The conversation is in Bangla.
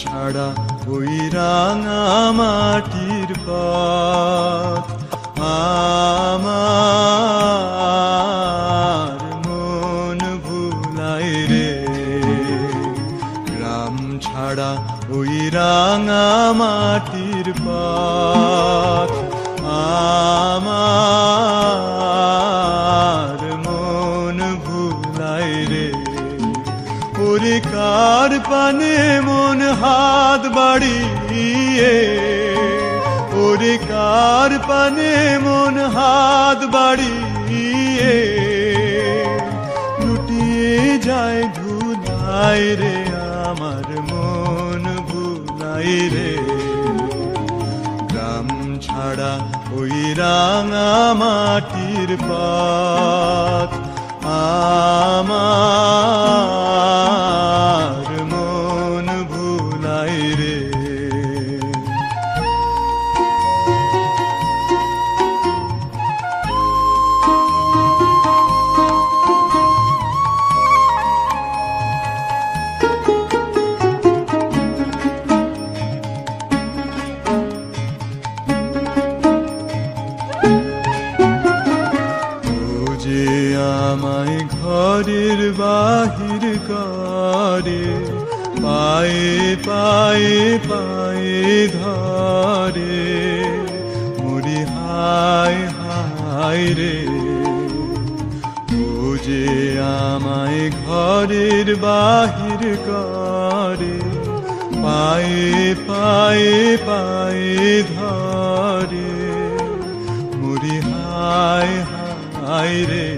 ছাড়া ওই রাঙা মাটির পথ আমার মন ভুলাই রে। গ্রাম ছাড়া ওই রাঙা মাটির পথ আমার মন ভুলাই রে। ওরে কার পানে মন হাত বাড়িয়ে, ওরে কার পানে মন হাত বাড়িয়ে লুটিয়ে যায় ধুলাই রে। আমার মন ভুলাই রে। গ্রাম ছাড়া ওই রাঙা মাটির পথ আমার মন ভুলাই রে। আমায় ঘরের বাহির করে, পায়ে পায়ে পায়ে ধরে, মরি হায় হায় রে। ও যে আমায় ঘরের বাহির করে, পায়ে পায়ে পায়ে ধরে, মরি হায় হায় রে।